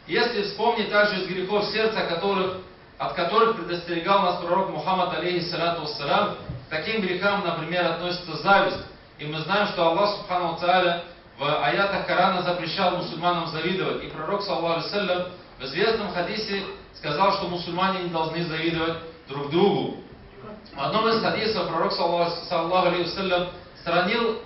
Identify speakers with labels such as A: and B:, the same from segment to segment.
A: Если вспомнить также из грехов сердца, от которых предостерегал нас пророк Мухаммад, алейхиссалату вассалам, к таким грехам, например, относится зависть. И мы знаем, что Аллах Субхану Тааля в аятах Корана запрещал мусульманам завидовать. И пророк, саллаллаху алейхи вассалям, в известном хадисе сказал, что мусульмане не должны завидовать друг другу. В одном из хадисов пророк, саллаллаху алейхи вассалям,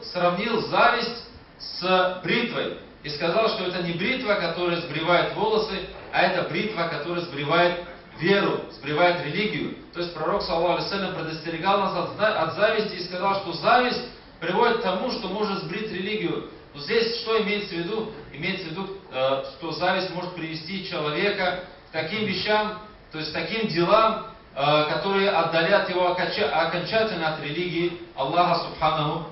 A: сравнил зависть с бритвой. И сказал, что это не бритва, которая сбривает волосы, а это бритва, которая сбривает веру, сбривает религию. То есть пророк, саллаллаху алейхи вассалям, предостерегал нас от зависти и сказал, что зависть приводит к тому, что может сбрить религию. Но здесь что имеется в виду? Имеется в виду, что зависть может привести человека к таким вещам, то есть к таким делам, которые отдалят его окончательно от религии Аллаха Субханаху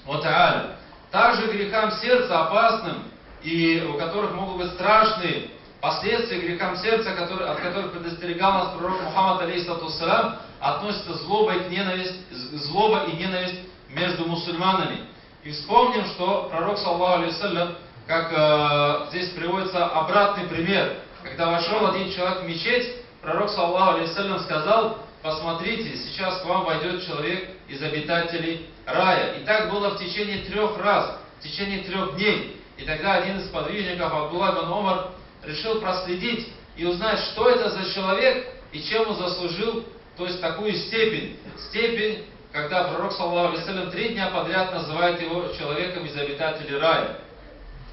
A: ва Тааля. Также грехам сердца опасным, и у которых могут быть страшные последствия грехам сердца, от которых предостерегал нас пророк Мухаммад, алейхиссалату вассалам, относится злоба и ненависть между мусульманами. И вспомним, что пророк, саллаллаху алейхи вассалям, как здесь приводится обратный пример, когда вошел один человек в мечеть, пророк, саллаллаху алейхи вассалям, сказал: посмотрите, сейчас к вам войдет человек из обитателей рая. И так было в течение 3 раз, в течение 3 дней. И тогда один из подвижников, Абдулла ибн Умар, решил проследить и узнать, что это за человек и чем он заслужил, то есть такую степень, когда пророк, саллаллаху алейхи вассалям, 3 дня подряд называет его человеком из обитателей рая.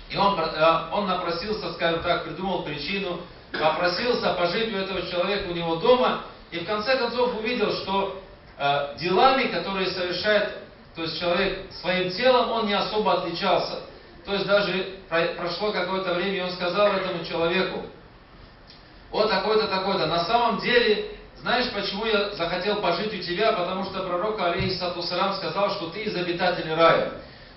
A: И он напросился, скажем так, придумал причину, попросился пожить у этого человека у него дома, и в конце концов увидел, что делами, которые совершает, то есть человек своим телом, он не особо отличался. То есть даже прошло какое-то время, и он сказал этому человеку: вот такой-то, такой-то, на самом деле, знаешь, почему я захотел пожить у тебя? Потому что пророк, алейхиссалату вассалам, сказал, что ты из обитателей рая.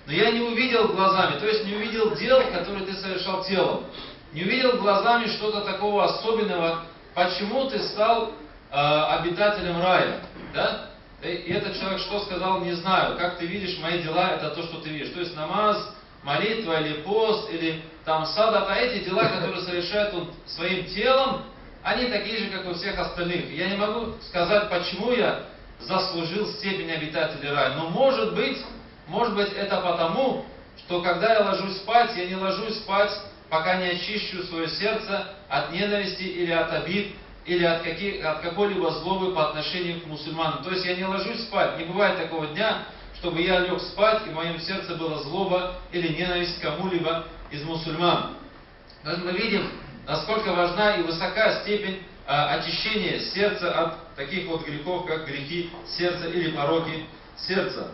A: Но я не увидел глазами, то есть не увидел дел, которые ты совершал телом. Не увидел глазами что-то такого особенного, почему ты стал обитателем рая. Да? И этот человек что сказал? Не знаю. Как ты видишь, мои дела, это то, что ты видишь. То есть намаз, молитва или пост, или там садака, эти дела, которые совершает он своим телом, они такие же, как у всех остальных. Я не могу сказать, почему я заслужил степень обитателя рая. Но может быть это потому, что когда я ложусь спать, я не ложусь спать, пока не очищу свое сердце от ненависти или от обид, или от какой-либо злобы по отношению к мусульманам. То есть я не ложусь спать. Не бывает такого дня, чтобы я лег спать, и в моем сердце была злоба или ненависть к кому-либо из мусульман. То есть мы видим, насколько важна и высока степень очищения сердца от таких вот грехов, как грехи сердца или пороки сердца.